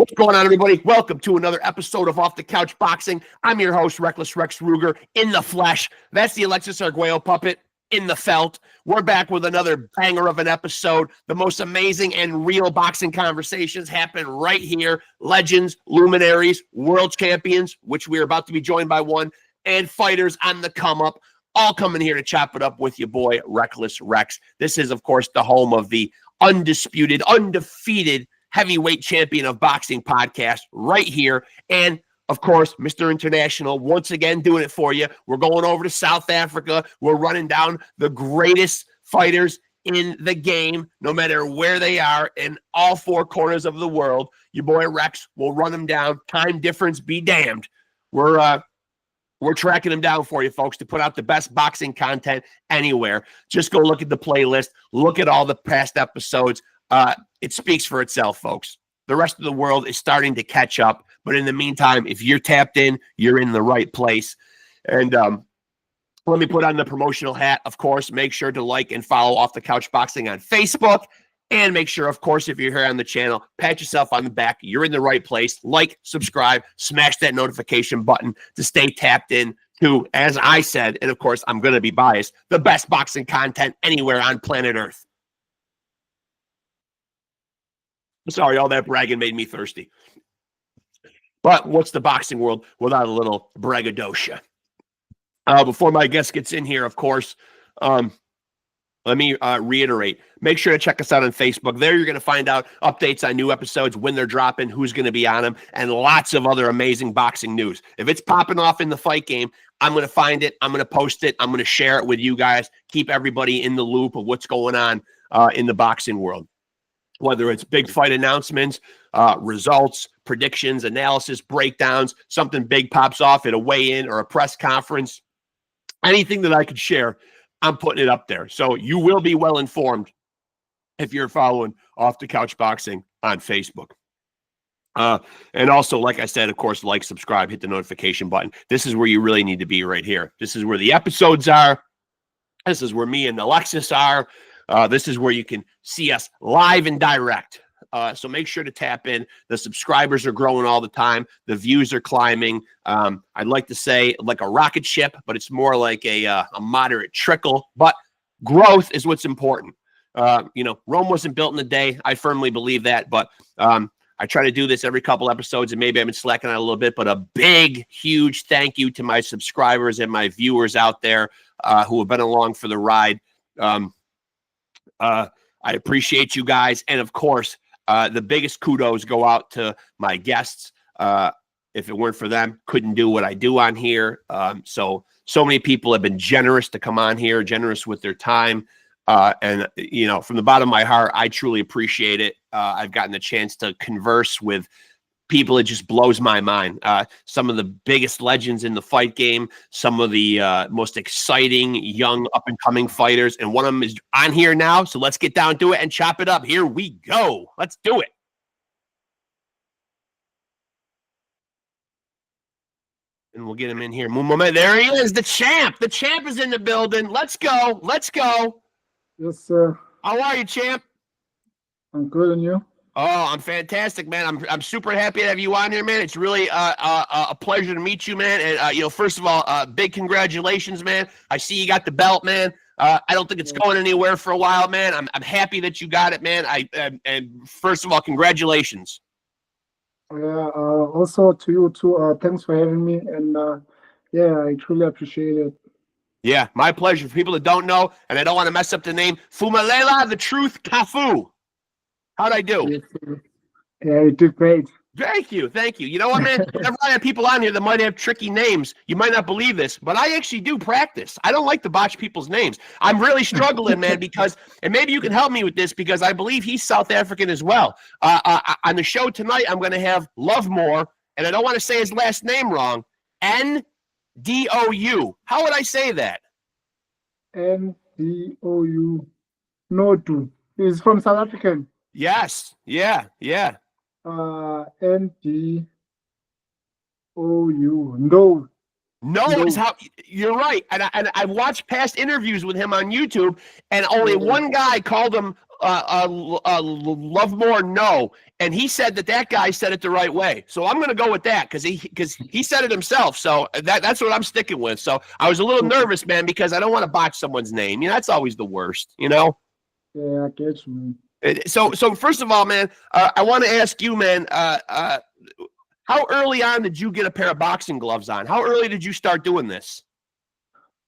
What's going on, everybody? Welcome to another episode of Off the Couch Boxing. I'm your host, Reckless Rex Ruger, in the flesh. That's the Alexis Arguello puppet in the felt. We're back with another banger of an episode. The most amazing and real boxing conversations happen right here. Legends, luminaries, world champions, which we're about to be joined by one, and fighters on the come up, all coming here to chop it up with your boy, Reckless Rex. This is, of course, the home of the undisputed, undefeated heavyweight champion of boxing podcast right here. And of course, Mr. International, once again, doing it for you. We're going over to South Africa. We're running down the greatest fighters in the game, no matter where they are, in all four corners of the world. Your boy Rex will run them down. Time difference be damned. We're tracking them down for you, folks, to put out the best boxing content anywhere. Just go look at the playlist. Look at all the past episodes. It speaks for itself, folks. The rest of the world is starting to catch up. But in the meantime, if you're tapped in, you're in the right place. And let me put on the promotional hat. Of course, make sure to like and follow Off the Couch Boxing on Facebook. And make sure, of course, if you're here on the channel, pat yourself on the back. You're in the right place. Like, subscribe, smash that notification button to stay tapped in to, as I said, and of course, I'm going to be biased, the best boxing content anywhere on planet Earth. Sorry, all that bragging made me thirsty. But what's the boxing world without a little braggadocio? Before my guest gets in here, of course, let me reiterate. Make sure to check us out on Facebook. There you're going to find out updates on new episodes, when they're dropping, who's going to be on them, and lots of other amazing boxing news. If it's popping off in the fight game, I'm going to find it. I'm going to post it. I'm going to share it with you guys. Keep everybody in the loop of what's going on in the boxing world. Whether it's big fight announcements, results, predictions, analysis, breakdowns, something big pops off at a weigh-in or a press conference, anything that I could share, I'm putting it up there. So you will be well informed if you're following Off the Couch Boxing on Facebook. And also, like I said, of course, like, subscribe, hit the notification button. This is where you really need to be right here. This is where the episodes are. This is where me and Alexis are. This is where you can see us live and direct. So make sure to tap in. The subscribers are growing all the time. The views are climbing. I'd like to say like a rocket ship, but it's more like a moderate trickle. But growth is what's important. Rome wasn't built in a day. I firmly believe that. But I try to do this every couple episodes, and maybe I've been slacking on a little bit. But a big, huge thank you to my subscribers and my viewers out there who have been along for the ride. I appreciate you guys. And of course, the biggest kudos go out to my guests. If it weren't for them, couldn't do what I do on here. So many people have been generous to come on here, generous with their time. And from the bottom of my heart, I truly appreciate it. I've gotten the chance to converse with people. It just blows my mind. Some of the biggest legends in the fight game, some of the most exciting young up-and-coming fighters, and one of them is on here now, so let's get down to it and chop it up. Here we go. Let's do it. And we'll get him in here. There he is, the champ. The champ is in the building. Let's go. Let's go. Yes, sir. How are you, champ? I'm good, and you? Oh, I'm fantastic, man. I'm super happy to have you on here, man. It's really a pleasure to meet you, man. And first of all, big congratulations, man. I see you got the belt, man. I don't think it's going anywhere for a while, man. I'm happy that you got it, man. And first of all, congratulations. Yeah. Also to you too. Thanks for having me, and I truly appreciate it. Yeah, my pleasure. For people that don't know, and I don't want to mess up the name, PHUMELELA, the truth, CAFU. How'd I do? Yeah, you did great. Thank you. Thank you. You know what, man? Whenever I have people on here that might have tricky names, you might not believe this, but I actually do practice. I don't like to botch people's names. I'm really struggling, man, because, and maybe you can help me with this, because I believe he's South African as well. On the show tonight, I'm going to have Lovemore, and I don't want to say his last name wrong, Ndou. How would I say that? Ndou. No, he's from South African. Yes. Yeah. Ndou. No. No, You is know, how you're right. And I've watched past interviews with him on YouTube, and only yeah, one guy called him Love More No, and he said that guy said it the right way. So I'm going to go with that because he said it himself. So that's what I'm sticking with. So I was a little okay. nervous, man, because I don't want to botch someone's name. You know, that's always the worst. You know. Yeah, I get you, man. So first of all, man, I want to ask you, man. How early on did you get a pair of boxing gloves on? How early did you start doing this?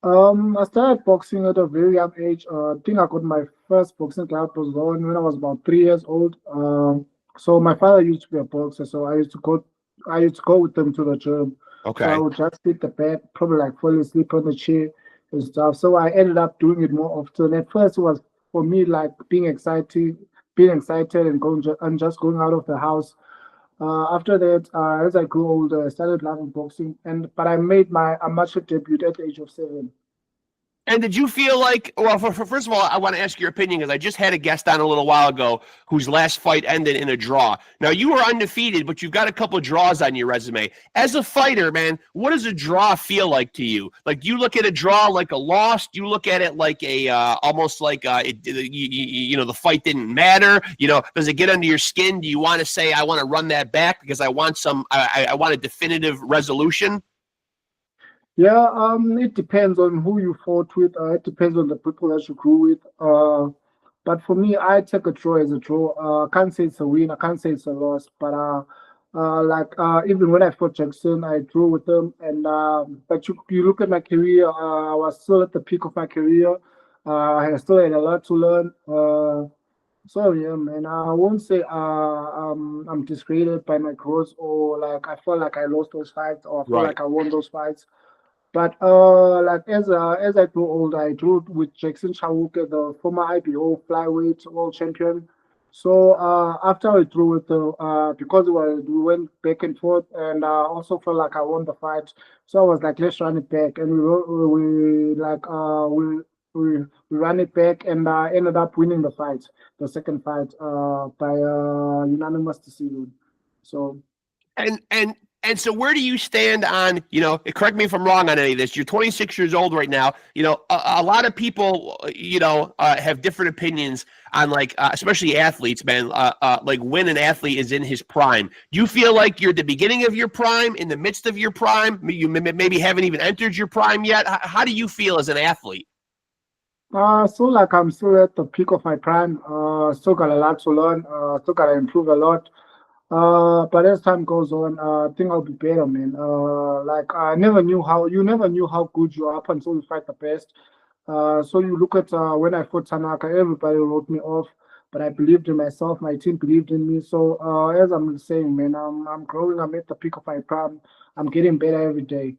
I started boxing at a very young age. I think I got my first boxing glove was on when I was about 3 years old. So my father used to be a boxer, so I used to go with them to the gym. So I Okay. would just hit the bed, probably like fall asleep on the chair and stuff. So I ended up doing it more often. At first, it was for me like being excited and and just going out of the house. After that, as I grew older, I started loving boxing, but I made my amateur debut at the age of 7. And did you feel like, well, first of all, I want to ask your opinion because I just had a guest on a little while ago whose last fight ended in a draw. Now, you were undefeated, but you've got a couple of draws on your resume. As a fighter, man, what does a draw feel like to you? Like, do you look at a draw like a loss? Do you look at it like almost like the fight didn't matter? You know, does it get under your skin? Do you want to say, I want to run that back because I want I want a definitive resolution? Yeah, it depends on who you fought with. It depends on the people that you grew with. But for me, I take a draw as a draw. I can't say it's a win. I can't say it's a loss. But even when I fought Jackson, I drew with him. And but you look at my career. I was still at the peak of my career. I still had a lot to learn. So yeah, man. I won't say I'm disgraded by my growth or like I feel like I lost those fights or I feel Right. like I won those fights. But like as I grew older, I grew with Jackson Chawuke, the former IBO flyweight world champion. So after I drew with the because we went back and forth, and I also felt like I won the fight. So I was like, let's run it back, and we ran it back, and ended up winning the fight, the second fight, by unanimous decision. So. And so where do you stand on, correct me if I'm wrong on any of this. You're 26 years old right now. A lot of people, have different opinions on like, especially athletes, man, like when an athlete is in his prime. Do you feel like you're at the beginning of your prime, in the midst of your prime? You maybe haven't even entered your prime yet. How do you feel as an athlete? So like I'm still at the peak of my prime. Still got a lot to learn. Still got to improve a lot. But as time goes on, I think I'll be better, man. Like you never knew how good you are up until you fight the best. So you look at when I fought Tanaka, everybody wrote me off, but I believed in myself. My team believed in me. So as I'm saying, man, I'm growing. I'm at the peak of my prime. I'm getting better every day.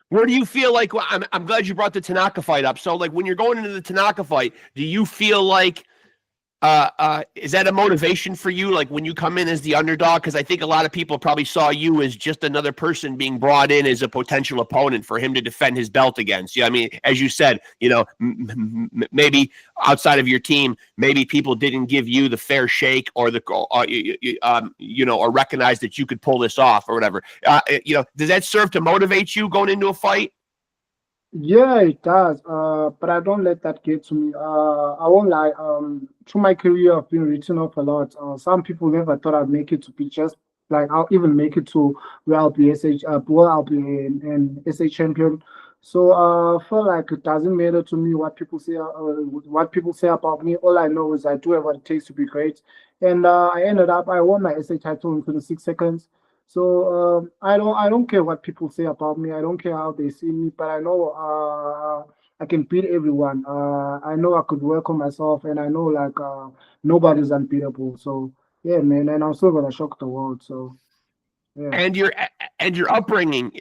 Where do you feel like, well, I'm glad you brought the Tanaka fight up. So like when you're going into the Tanaka fight, do you feel like is that a motivation for you? Like when you come in as the underdog? Because I think a lot of people probably saw you as just another person being brought in as a potential opponent for him to defend his belt against. I mean, as you said, maybe outside of your team, maybe people didn't give you the fair shake or or recognize that you could pull this off or whatever. Does that serve to motivate you going into a fight? Yeah, it does. But I don't let that get to me. I won't lie. Through my career, I've been written off a lot. Some people never thought I'd make it to be just like I'll even make it to where I'll be where I'll be an SA champion. So I feel like it doesn't matter to me what people say about me. All I know is I do have what it takes to be great. And I won my SA title in 26 seconds. So I don't care what people say about me. I don't care how they see me, but I know I can beat everyone. I know I could work on myself, and I know like nobody's unbeatable. So yeah, man, and I'm still gonna shock the world. So yeah. And your upbringing,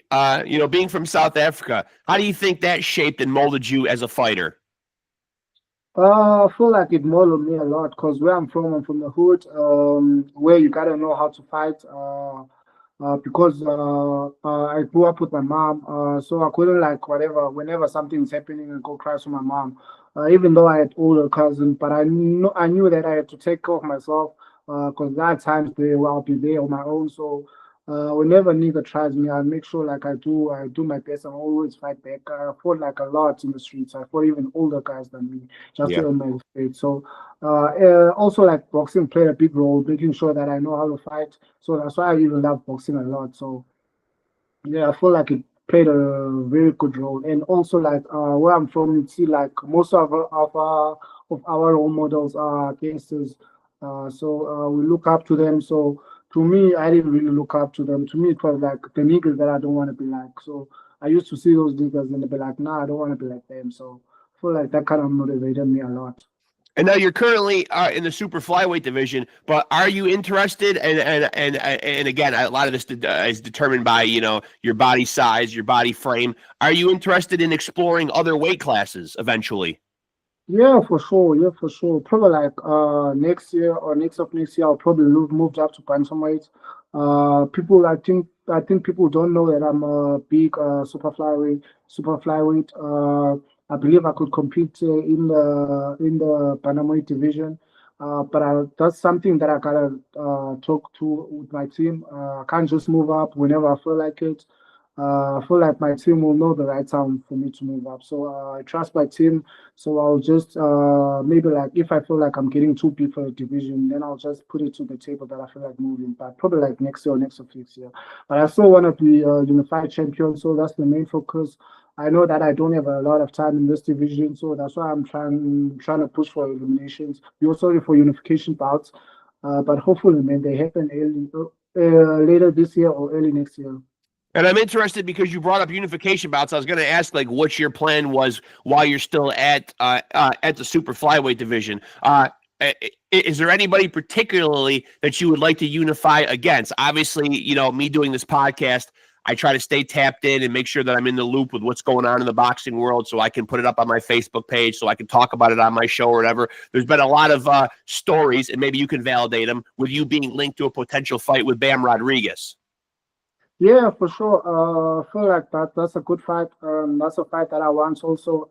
being from South Africa, how do you think that shaped and molded you as a fighter? I feel like it molded me a lot because where I'm from the hood, where you gotta know how to fight. Because I grew up with my mom, so I couldn't like whatever whenever something's happening and go cry to my mom. Even though I had older cousins, but I knew that I had to take care of myself because there are times there where I'll be there on my own. So Whenever nigga tries me, I make sure like I do my best and always fight back. I fought like a lot in the streets. I fought even older guys than me just Yeah. to earn my respect. So also like boxing played a big role, making sure that I know how to fight. So that's why I even love boxing a lot. So yeah, I feel like it played a very good role. And also like where I'm from, you see like most of our role models are gangsters. So we look up to them. So to me, I didn't really look up to them. To me, it was like the niggas that I don't want to be like. So I used to see those niggas and they be like, nah, I don't want to be like them. So I feel like that kind of motivated me a lot. And now you're currently in the super flyweight division, but are you interested? And again, a lot of this is determined by your body size, your body frame. Are you interested in exploring other weight classes eventually? Yeah, for sure. Yeah, for sure. Probably like next year or next year, I'll probably move up to bantamweight. People, I think people don't know that I'm a big super flyweight. I believe I could compete in the bantamweight division. That's something that I gotta talk to with my team. I can't just move up whenever I feel like it. I feel like my team will know the right time for me to move up. So I trust my team, so I'll just maybe like if I feel like I'm getting too big for a division, then I'll just put it to the table that I feel like moving. But probably like next year or next or next year. But I still want to be a unified champion, so that's the main focus. I know that I don't have a lot of time in this division, so that's why I'm trying to push for eliminations. We also for unification bouts, but hopefully, man, they happen later this year or early next year. And I'm interested because you brought up unification bouts. I was going to ask, like, what your plan was while you're still at the super flyweight division. Is there anybody particularly that you would like to unify against? Obviously, me doing this podcast, I try to stay tapped in and make sure that I'm in the loop with what's going on in the boxing world, so I can put it up on my Facebook page, so I can talk about it on my show or whatever. There's been a lot of stories, and maybe you can validate them, with you being linked to a potential fight with Bam Rodriguez. Yeah, for sure. I feel like that's a good fight. That's a fight that I want also.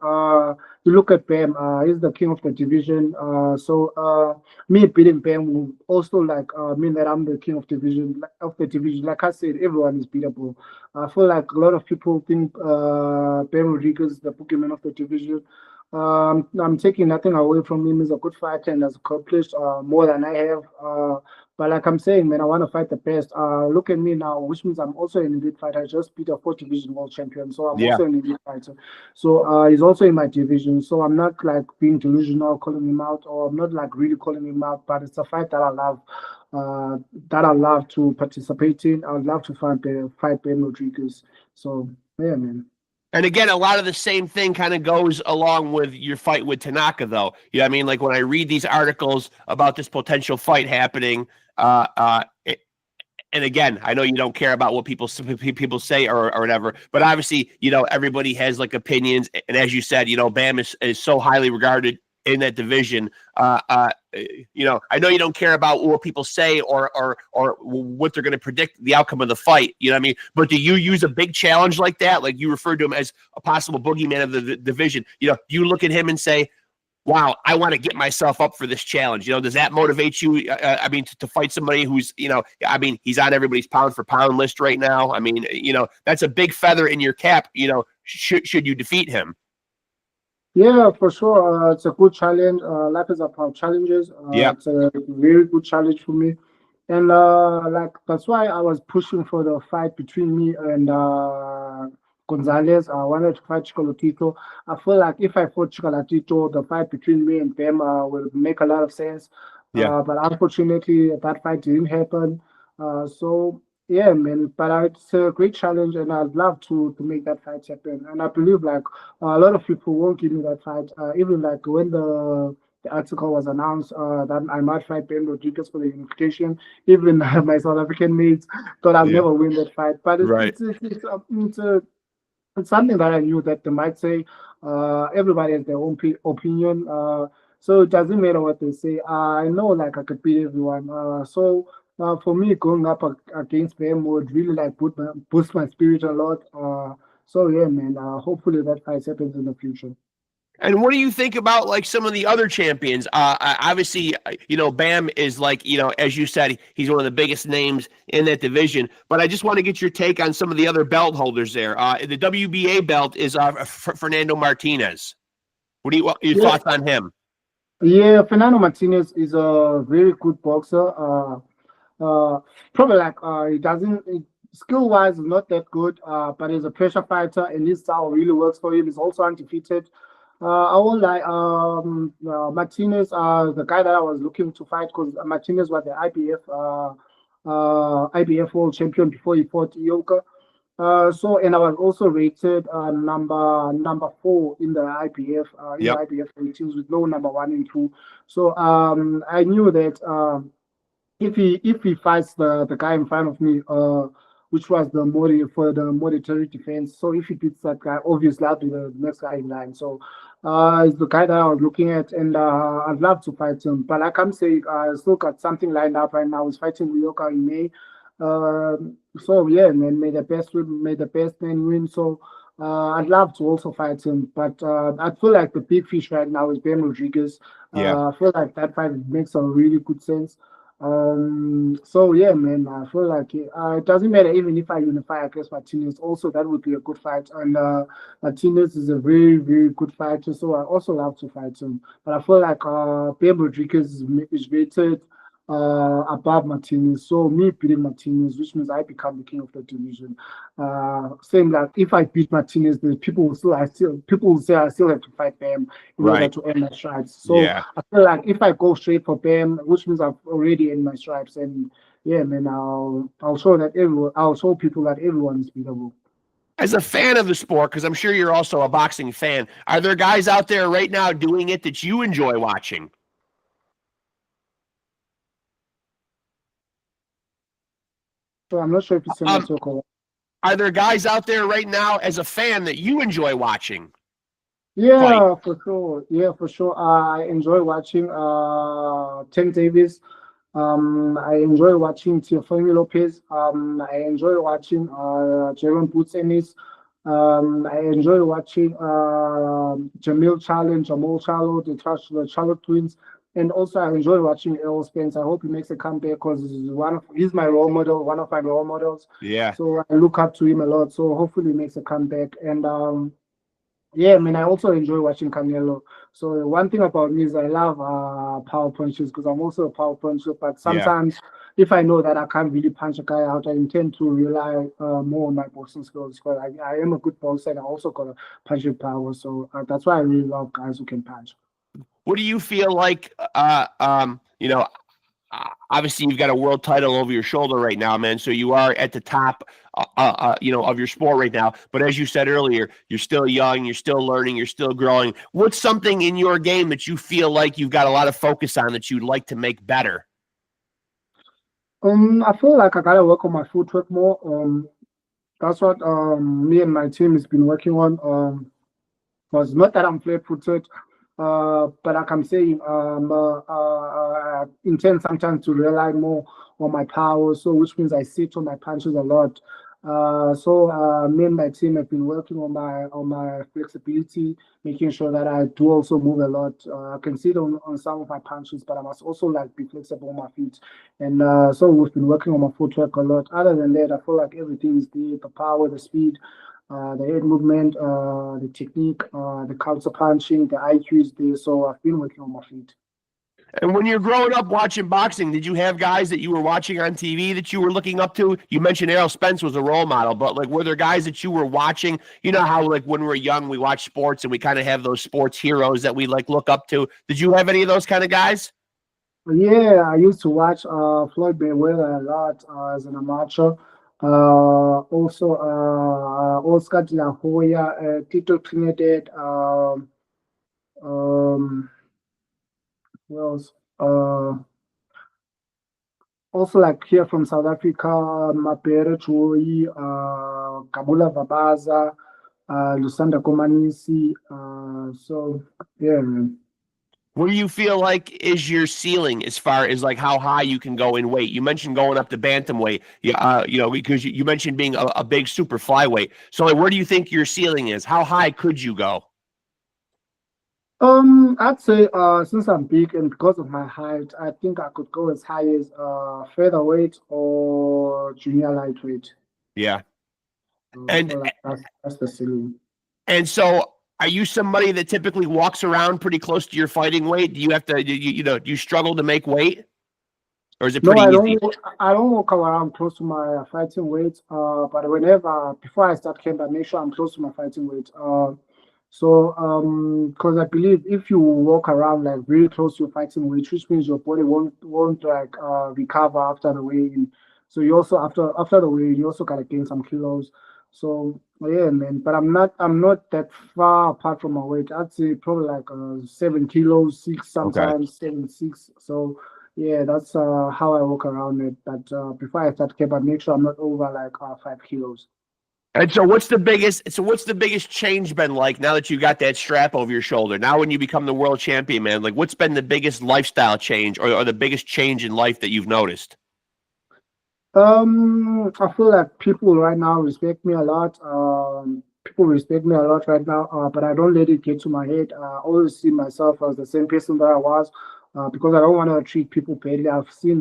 You look at Bam, he's the king of the division. Me beating Bam will also like mean that I'm the king of the division. Like I said, everyone is beatable. I feel like a lot of people think Bam Rodriguez is the Pokemon of the division. I'm taking nothing away from him. He's a good fighter and has accomplished more than I have. But like I'm saying, man, I want to fight the best. Look at me now, which means I'm also an elite fighter. I just beat a fourth division world champion, so I'm Yeah. also an elite fighter. So he's also in my division. So I'm not like being delusional, calling him out, or I'm not like really calling him out. But it's a fight that I love, that I love to participate in. I would love to fight Ben Rodriguez. So yeah, man. And again, a lot of the same thing kind of goes along with your fight with Tanaka, though. You know what I mean? Like when I read these articles about this potential fight happening, and again, I know you don't care about what people say or whatever, but obviously, everybody has like opinions. And as you said, Bam is so highly regarded in that division. I know you don't care about what people say or what they're going to predict the outcome of the fight. You know what I mean? But do you use a big challenge like that? Like you referred to him as a possible boogeyman of the division. You look at him and say, wow, I want to get myself up for this challenge. Does that motivate you? To fight somebody who's, he's on everybody's pound for pound list right now. That's a big feather in your cap, should you defeat him. Yeah, for sure. It's a good challenge. Life is about challenges. Yeah. It's a very good challenge for me. And like that's why I was pushing for the fight between me and Gonzalez. I wanted to fight Chicolatito. I feel like if I fought Chicolatito, the fight between me and them will make a lot of sense. Yeah. But unfortunately, that fight didn't happen. So yeah, man. But it's a great challenge, and I'd love to make that fight happen. And I believe like a lot of people won't give me that fight. Even like when the article was announced that I might fight Ben Rodriguez for the unification. Even my South African mates thought I'll never win that fight. But Right. it's something that I knew that they might say. Everybody has their own opinion. So it doesn't matter what they say. I know like I could beat everyone. For me, going up against them would really like boost my spirit a lot. So yeah, man. Hopefully that fight happens in the future. And what do you think about like some of the other champions? Obviously, Bam is like, as you said, he's one of the biggest names in that division. But I just want to get your take on some of the other belt holders there. The WBA belt is Fernando Martinez. What are your Yeah, thoughts on him? yeah. Fernando Martinez is a very good boxer. Uh, Probably like he doesn't skill wise is not that good. But he's a pressure fighter, and his style really works for him. He's also undefeated. I won't lie. Martinez, the guy that I was looking to fight because Martinez was the IBF world champion before he fought Ioka. And I was also rated number 4 in the IBF Yep. ratings with no number 1 and 2. So I knew that if he fights the guy in front of me, which was the Mori for the monetary defense. So if he beats that guy, obviously I'll be the next guy in line. So it's the guy that I was looking at, and I'd love to fight him. But like I'm saying, I still got something lined up right now. He's fighting Ryoka in May. So yeah, man, may the best man win. So I'd love to also fight him, but I feel like the big fish right now is Ben Rodriguez. Yeah. I feel like that fight makes a really good sense. So yeah, man, I feel like it doesn't matter even if I unify against Martinez. Also, that would be a good fight, and Martinez is a very, very good fighter. So I also love to fight him, but I feel like Ben Rodriguez is rated above Martinez. So me beating Martinez, which means I become the king of the division. Saying that if I beat Martinez, the people will say I still have to fight Bam in order Right. to earn my stripes. So Yeah. I feel like if I go straight for Bam, which means I've already earned my stripes, and yeah, man, I'll show people that everyone is beatable. As a fan of the sport, because I'm sure you're also a boxing fan, are there guys out there right now doing it that you enjoy watching? So I'm not sure if it's in my Um, circle. are there guys out there right now as a fan that you enjoy watching fight? Yeah, for sure. Yeah, for sure. I enjoy watching Tank Davis. I enjoy watching Teofimo Lopez. I enjoy watching Jaron Boots Ennis. I enjoy watching Jamal Charlo, the Charlotte twins. And also I enjoy watching Errol Spence. I hope he makes a comeback because he's my role model, one of my role models. Yeah. So I look up to him a lot. So hopefully he makes a comeback. And yeah, I mean, I also enjoy watching Canelo. So one thing about me is I love power punches because I'm also a power puncher. But Yeah. sometimes, if I know that I can't really punch a guy out, I intend to rely more on my boxing skills. Because I am a good boxer and I also got a punching power. So that's why I really love guys who can punch. What do you feel like? Obviously you've got a world title over your shoulder right now, man. So you are at the top, of your sport right now. But as you said earlier, you're still young, you're still learning, you're still growing. What's something in your game that you feel like you've got a lot of focus on that you'd like to make better? I feel like I gotta work on my footwork more. That's what me and my team has been working on. Was not that I'm flat-footed, but like I'm saying, I intend sometimes to rely more on my power, so which means I sit on my punches a lot. Me and my team have been working on my flexibility, making sure that I do also move a lot. I can sit on some of my punches, but I must also like be flexible on my feet. And so we've been working on my footwork a lot. Other than that, I feel like everything is there: the power, the speed, the head movement, the technique, the counter punching, the IQ is there. So I've been working on my feet. And when you're growing up watching boxing, did you have guys that you were watching on TV that you were looking up to? You mentioned Errol Spence was a role model, but like, were there guys that you were watching? You know how like when we're young, we watch sports and we kind of have those sports heroes that we like look up to. Did you have any of those kind of guys? Yeah, I used to watch Floyd Mayweather a lot as an amateur. Also, Oscar De La Hoya, Tito Trinidad, um, who else? Also, like here from South Africa, Mapere Choi, Kabula Vabaza, Lusanda Komanisi. So, yeah, man. What do you feel like is your ceiling as far as like how high you can go in weight? You mentioned going up to bantamweight, because you mentioned being a big super flyweight. So like, where do you think your ceiling is? How high could you go? I'd say since I'm big and because of my height, I think I could go as high as featherweight or junior lightweight. Yeah. So I And feel like that's the ceiling. and so are you somebody that typically walks around pretty close to your fighting weight? Do you have to do you struggle to make weight? Or is it No, pretty easy? I don't walk around close to my fighting weight. But whenever before I start camp, I make sure I'm close to my fighting weight. Because I believe if you walk around like very close to your fighting weight, which means your body won't like recover after the weigh-in. So you also after the weigh-in, you also gotta gain some kilos. So yeah, man. But I'm not that far apart from my weight. I'd say probably like 7 kilos, six Okay. sometimes 7, 6. So yeah, that's how I walk around it. But before I start camp, I make sure I'm not over like 5 kilos. And so what's the biggest change been like now that you got that strap over your shoulder? Now when you become the world champion, man, like what's been the biggest lifestyle change or the biggest change in life that you've noticed? I feel like people right now respect me a lot. People respect me a lot right now, but I don't let it get to my head. I always see myself as the same person that I was, because I don't want to treat people badly. I've seen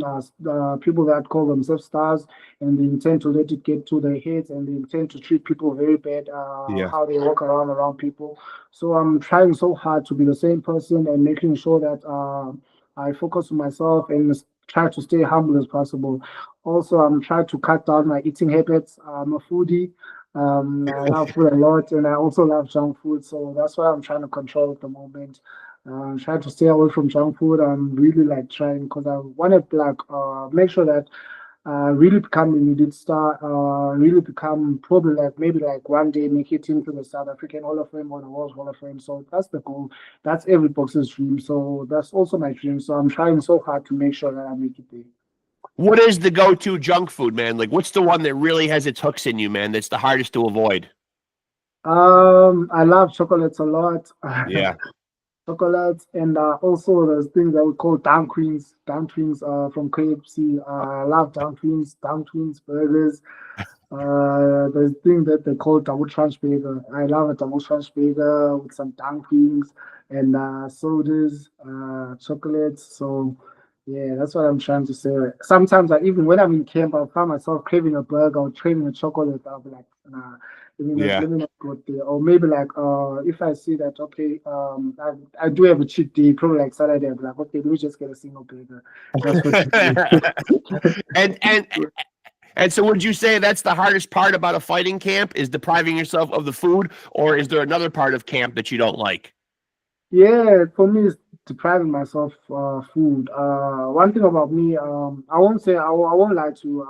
people that call themselves stars and they intend to let it get to their heads and they intend to treat people very bad, Yeah. how they walk around people. So I'm trying so hard to be the same person and making sure that I focus on myself and try to stay humble as possible. Also, I'm trying to cut down my eating habits. I'm a foodie. I love food a lot, and I also love junk food. So that's why I'm trying to control at the moment. I'm trying to stay away from junk food. I'm really like trying because I want to like make sure that really become an elite star. Really become probably like maybe like one day make it into the South African Hall of Fame or the World Hall of Fame. So that's the goal. That's every boxer's dream. So that's also my dream. So I'm trying so hard to make sure that I make it there. What is the go-to junk food, man? Like what's the one that really has its hooks in you, man, that's the hardest to avoid? I love chocolates a lot. Yeah. Chocolates and also there's things that we call dumplings from KFC. I love dumplings, burgers. There's thing that they call double crunch burger. I love a double crunch burger with some dumplings and sodas, chocolates. So yeah, that's what I'm trying to say. Sometimes even when I'm in camp, I'll find myself craving a burger or craving a chocolate. I'll be like, nah, Yeah. let me not go there. Or maybe like if I see that okay, I do have a cheat day, probably like Saturday, I'll be like, okay, let me just get a single burger. That's for today. and and and so would you say that's the hardest part about a fighting camp is depriving yourself of the food, or is there another part of camp that you don't like? Yeah, for me, it's depriving myself food. One thing about me, I won't say I won't lie to you.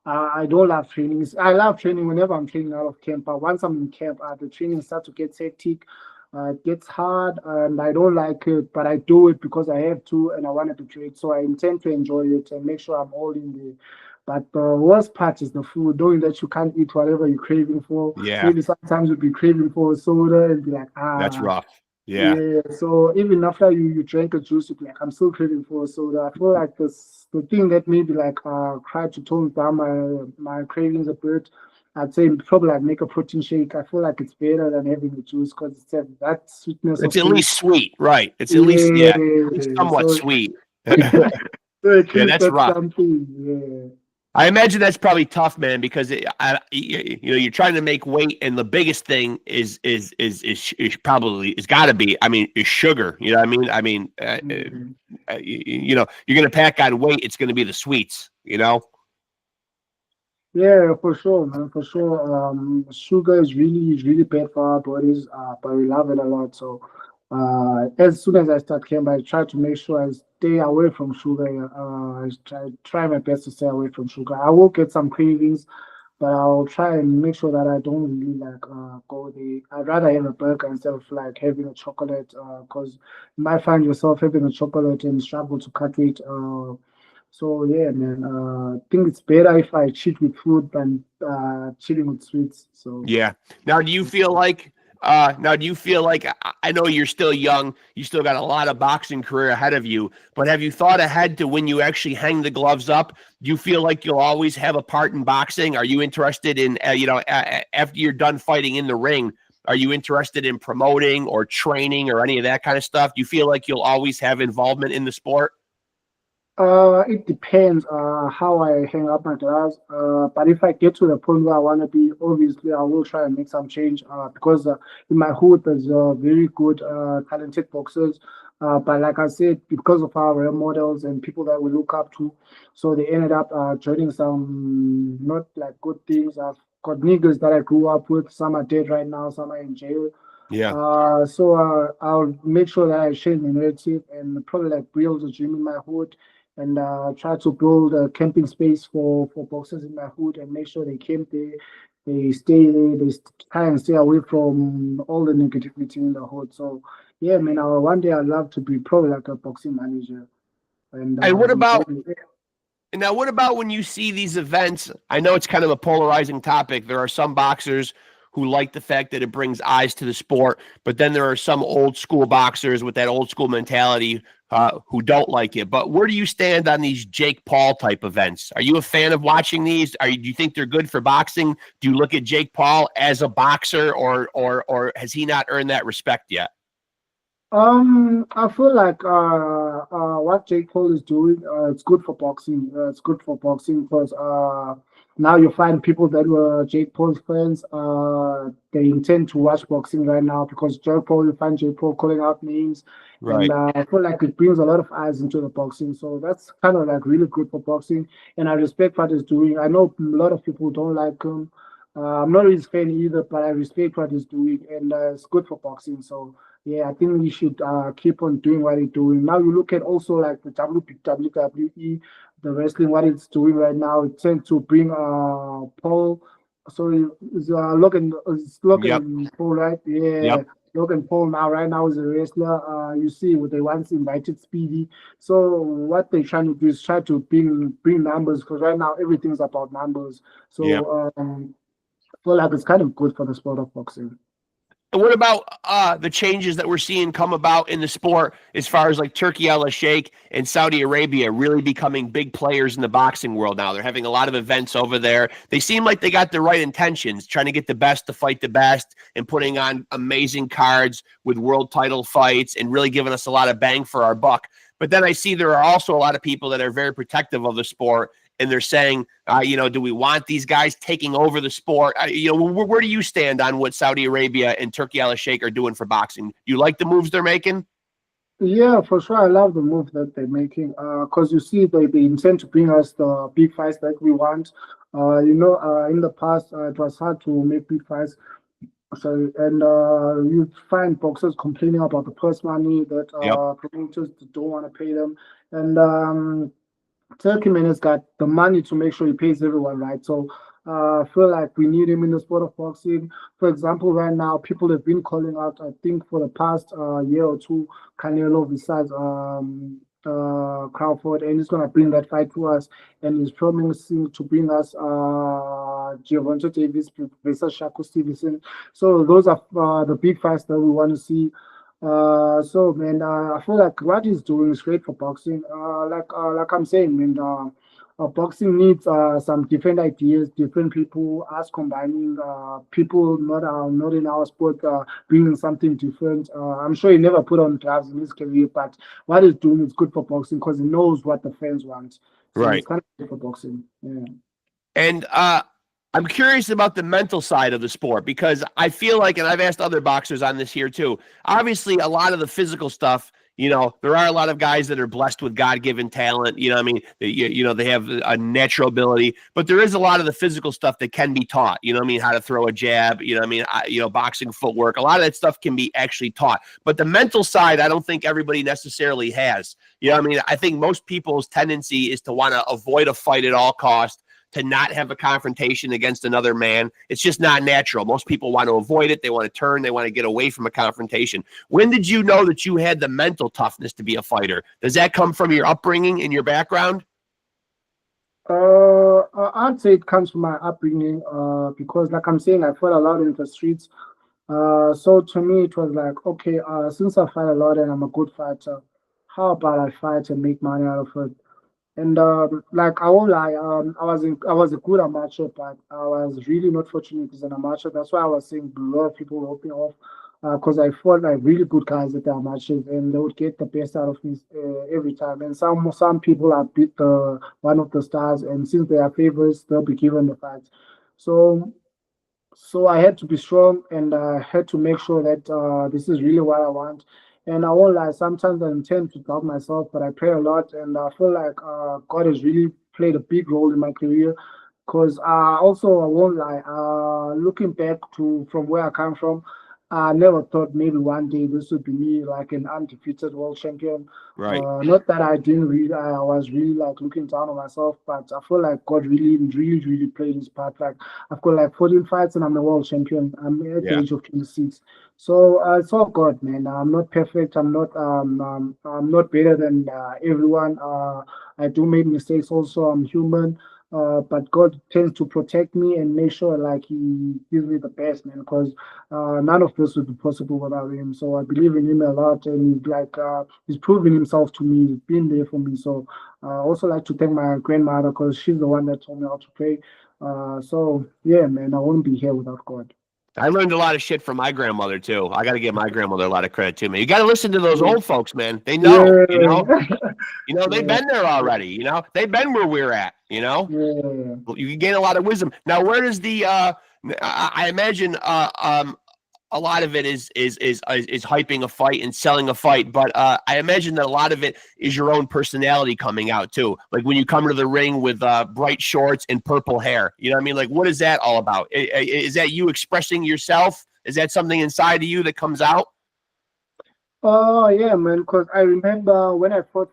I don't love trainings. I love training whenever I'm training out of camp. But once I'm in camp, the training starts to get hectic. It gets hard, and I don't like it. But I do it because I have to, and I want to be great. So I intend to enjoy it and make sure I'm all in there. But the worst part is the food, knowing that you can't eat whatever you're craving for. Yeah, Maybe sometimes you'll be craving for a soda and be like, that's rough. Yeah. yeah, so even after you drank a juice, you're like, I'm still craving for a soda. I feel like the thing that maybe like try to tone down my cravings a bit. I'd say probably like make a protein shake. I feel like it's better than having a juice because it's that sweetness It's of at taste. least sweet, right? It's at least, yeah, at least Yeah, somewhat so sweet. so at Yeah, least that's that's rough. something. Yeah. I imagine that's probably tough, man, because you're trying to make weight, and the biggest thing is probably is got to be, I mean, is sugar. You know what I mean? Mhm. You're gonna pack on weight. It's gonna be the sweets. You know? Yeah, for sure, man, for sure. Sugar is really bad for our bodies, but we love it a lot. So, as soon as I start camp, I try to make sure I stay away from sugar. I try my best to stay away from sugar. I will get some cravings, but I'll try and make sure that I don't really like go there. I'd rather have a burger instead of like having a chocolate, because you might find yourself having a chocolate and struggle to cut it. So yeah, man. I think it's better if I cheat with food than cheating with sweets. So Yeah. Now, do you feel like? I know you're still young. You still got a lot of boxing career ahead of you. But have you thought ahead to when you actually hang the gloves up? Do you feel like you'll always have a part in boxing? Are you interested in after you're done fighting in the ring? Are you interested in promoting or training or any of that kind of stuff? Do you feel like you'll always have involvement in the sport? It depends how I hang up my gloves. But if I get to the point where I want to be, obviously I will try and make some change. Because in my hood there's very good, talented boxers. But like I said, because of our role models and people that we look up to, so they ended up joining some not like good things. I've got niggas that I grew up with. Some are dead right now. Some are in jail. Yeah. So I'll make sure that I change the narrative and probably like build a gym in my hood and try to build a camping space for boxers in my hood and make sure they camp there, they stay there, try and stay away from all the negativity in the hood. So yeah, man, one day I'd love to be probably like a boxing manager. And And what about now, what about when you see these events? I know it's kind of a polarizing topic. There are some boxers who like the fact that it brings eyes to the sport, but then there are some old school boxers with that old school mentality who don't like it. But where do you stand on these Jake Paul type events? Are you a fan of watching these? Do you think they're good for boxing? Do you look at Jake Paul as a boxer, or has he not earned that respect yet? I feel like what Jake Paul is doing, it's good for boxing. It's good for boxing because now you find people that were Jake Paul's fans. They intend to watch boxing right now because Jake Paul, you find Jake Paul calling out names, Right. and I feel like it brings a lot of eyes into the boxing. So that's kind of like really good for boxing, and I respect what he's doing. I know a lot of people don't like him. I'm not his fan either, but I respect what he's doing, and it's good for boxing. So. Yeah, I think we should keep on doing what it's doing. Now you look at also like the WWE, the wrestling, what it's doing right now. It tends to bring Paul. Sorry, it's Yep. Logan Paul, right? Yeah, Yep. Logan Paul now right now is a wrestler. You see, they once invited Speedy. So what they're trying to do is try to bring numbers because right now everything's about numbers. Yeah. So I feel like it's kind of good for the sport of boxing. What about the changes that we're seeing come about in the sport as far as like Turkey Al Sheikh and Saudi Arabia really becoming big players in the boxing world now? They're having a lot of events over there. They seem like they got the right intentions, trying to get the best to fight the best and putting on amazing cards with world title fights and really giving us a lot of bang for our buck. But then I see there are also a lot of people that are very protective of the sport, and they're saying, do we want these guys taking over the sport? Where do you stand on what Saudi Arabia and Turkey Al Sheikh are doing for boxing? Do you like the moves they're making? Yeah, for sure. I love the move that they're making. Because you see, they intend to bring us the big fights that we want. In the past, it was hard to make big fights. So, and you find boxers complaining about the purse money that Yep. promoters don't want to pay them. And Turkey man has got the money to make sure he pays everyone right. So I feel like we need him in the sport of boxing. For example, right now, people have been calling out, I think, for the past year or two, Canelo besides Crawford, and he's going to bring that fight to us. And he's promising to bring us Gervonta Davis versus Shakur Stevenson. So those are the big fights that we want to see. So man, I feel like what he's doing is great for boxing. Like I'm saying, man, boxing needs some different ideas, different people, us combining people not in our sport, bringing something different. I'm sure he never put on gloves in his career, but what he's doing is good for boxing because he knows what the fans want. So Right. it's kind of good for boxing. Yeah. And I'm curious about the mental side of the sport because I feel like, and I've asked other boxers on this here too, obviously a lot of the physical stuff, there are a lot of guys that are blessed with God-given talent. They have a natural ability, but there is a lot of the physical stuff that can be taught. How to throw a jab, boxing footwork. A lot of that stuff can be actually taught. But the mental side, I don't think everybody necessarily has. I think most people's tendency is to want to avoid a fight at all costs, to not have a confrontation against another man. It's just not natural. Most people want to avoid it. They want to turn. They want to get away from a confrontation. When did you know that you had the mental toughness to be a fighter? Does that come from your upbringing and your background? I'd say it comes from my upbringing, because like I'm saying, I fought a lot in the streets. So to me, it was like, okay, since I fight a lot and I'm a good fighter, how about I fight and make money out of it? And like I won't lie, I was a good amateur, but I was really not fortunate as an amateur. That's why I was saying a lot of people wrote me off because I fought like really good guys at the amateurs, and they would get the best out of me every time. And some people are beat the one of the stars, and since they are favorites, they'll be given the fight. So so I had to be strong, and I had to make sure that this is really what I want. And I won't lie, sometimes I intend to doubt myself, but I pray a lot, and I feel like God has really played a big role in my career. Because also, I won't lie, looking back to from where I come from, I never thought maybe one day this would be me, like an undefeated world champion. Right. Not that I didn't really, I was really like looking down on myself, but I feel like God really played his part. Like I've got like 14 fights and I'm a world champion. I'm at the Yeah. age of 26. So it's all God, man. I'm not perfect. I'm not better than everyone. I do make mistakes also. I'm human. But God tends to protect me and make sure like He gives me the best, man. Because none of this would be possible without Him. So I believe in Him a lot, and like He's proven Himself to me. He's been there for me. So I also like to thank my grandmother because she's the one that told me how to pray. So yeah, man, I wouldn't be here without God. I learned a lot of shit from my grandmother too. I got to give my grandmother a lot of credit too, man. You got to listen to those Yeah, old folks, man. They know, you know. yeah, They've yeah, been there already. They've been where we're at. yeah. You can gain a lot of wisdom. Now, where does the I imagine a lot of it is hyping a fight and selling a fight, but I imagine that a lot of it is your own personality coming out too. Like when you come to the ring with bright shorts and purple hair, you know what I mean? Like, what is that all about? Is that you expressing yourself? Is that something inside of you that comes out? Oh yeah, man. Because I remember when I first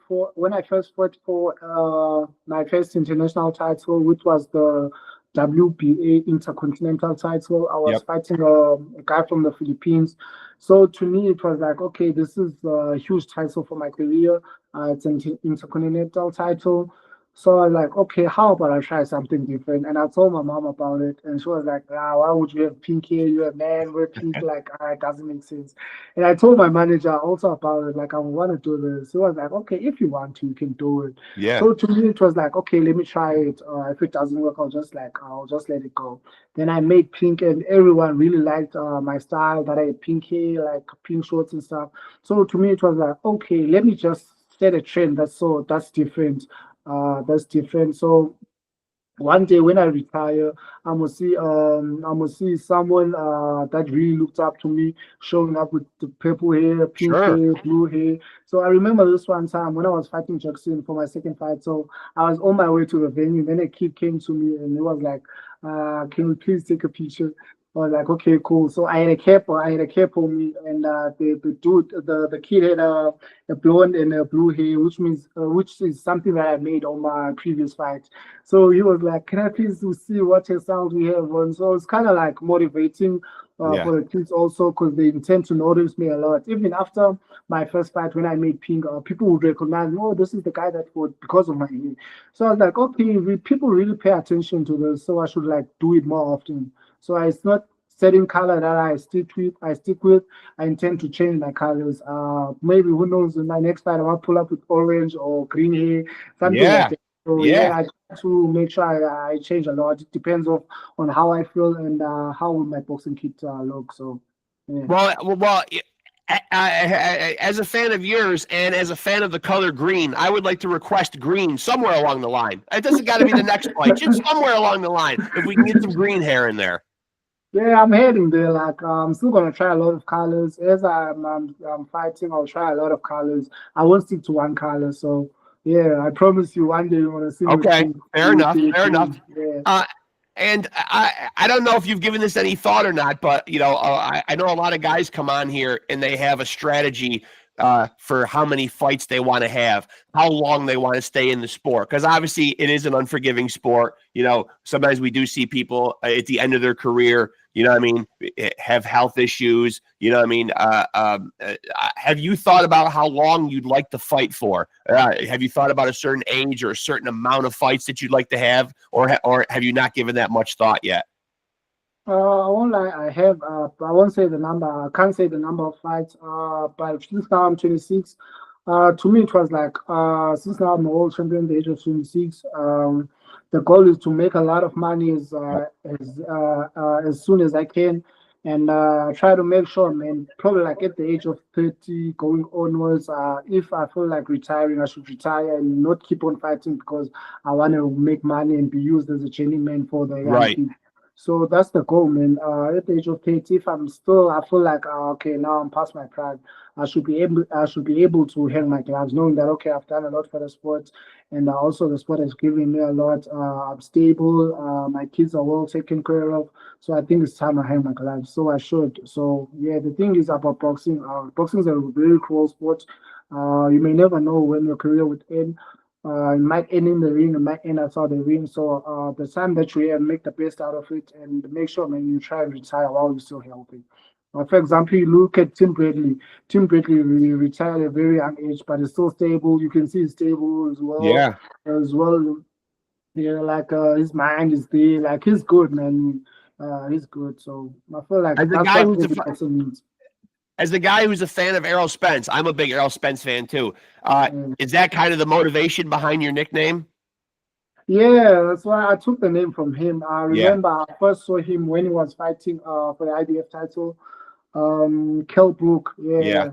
fought for my first international title, which was the WBA Intercontinental title. I was Yep. fighting a guy from the Philippines. So to me, it was like, okay, this is a huge title for my career. It's an intercontinental title. So I was like, okay, how about I try something different? And I told my mom about it, and she was like, ah, why would you have pink hair? You're a man with pink, like, it doesn't make sense. And I told my manager also about it, like I want to do this. He was like, okay, if you want to, you can do it. Yeah. So to me, it was like, okay, let me try it. If it doesn't work, I'll just let it go. Then I made pink, and everyone really liked my style that I had pink hair, like pink shorts and stuff. So to me, it was like, okay, let me just set a trend that's different. That's different. So one day when I retire, I'm gonna see someone that really looked up to me showing up with the purple hair, pink Sure. hair, blue hair. So I remember this one time when I was fighting Jackson for my second fight. So I was on my way to the venue, then a kid came to me and he was like, "Can we please take a picture?" I was like, "Okay, cool." So I had a cap on me, and the kid had a blonde and a blue hair, which is something that I made on my previous fight. So he was like, "Can I please see what sound we have on?" So it's kind of like motivating Yeah. for the kids also because they intend to notice me a lot. Even after my first fight, when I made pink, people would recognize, "Oh, this is the guy that fought because of my hair." So I was like, "Okay, people really pay attention to this, so I should like do it more often." So it's not certain color that I stick with. I intend to change my colors. Maybe who knows? In my next fight, I might pull up with orange or green hair, something like Yeah. that. So Yeah. yeah, I try to make sure I change a lot. It depends on how I feel and how will my boxing kit look. So yeah. Well, as a fan of yours and as a fan of the color green, I would like to request green somewhere along the line. It doesn't got to be the next fight, just somewhere along the line. If we can get some green hair in there. Yeah, I'm heading there. Like, I'm still gonna try a lot of colors. As I'm fighting, I'll try a lot of colors. I won't stick to one color. So, yeah, I promise you, one day you're gonna see me with Okay, pink. fair You enough. see with Fair enough. green. Yeah. Uh, and I don't know if you've given this any thought or not, but I know a lot of guys come on here and they have a strategy for how many fights they want to have, how long they want to stay in the sport. Because obviously it is an unforgiving sport. Sometimes we do see people at the end of their career, have health issues. Have you thought about how long you'd like to fight for? Have you thought about a certain age or a certain amount of fights that you'd like to have, or have you not given that much thought yet? I won't lie. I won't say the number. I can't say the number of fights. But since now I'm 26, To me, it was like since now I'm a world champion at the age of 26. The goal is to make a lot of money as soon as I can, and try to make sure, man. Probably like at the age of 30, going onwards. If I feel like retiring, I should retire and not keep on fighting because I want to make money and be used as a journeyman for the young Right. kids. So that's the goal, man. At the age of 30, if I'm still, I feel like okay, now I'm past my prime. I should be able to hang my gloves, knowing that okay, I've done a lot for the sport, and also the sport has given me a lot. I'm stable. My kids are well taken care of, so I think it's time I hang my gloves. So I should. So yeah, the thing is about boxing. Boxing is a very cruel sport. You may never know when your career would end. It might end in the ring, it might end outside the ring. So the time that you're here, make the best out of it, and make sure, man, you try and retire while you're still healthy. For example, you look at Tim Bradley. Tim Bradley retired at a very young age, but is still stable. You can see he's stable as well. Yeah. As well, yeah, like his mind is there. Like he's good, man. He's good. So I feel like As a that's guy what who's every person needs. as a guy who's a fan of Errol Spence, I'm a big Errol Spence fan too. Mm. Is that kind of the motivation behind your nickname? Yeah, that's why I took the name from him. I Yeah. remember I first saw him when he was fighting for the IBF title. Kell Brook, Yeah. yeah,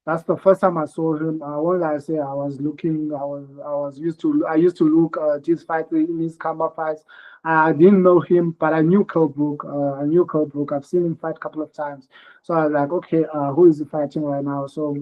that's the first time I saw him. What did I say? I was looking. I used to look this fight in his camera fights. I didn't know him, but I knew Kell Brook. I knew Kell Brook. I've seen him fight a couple of times. So I was like, okay, who is he fighting right now? So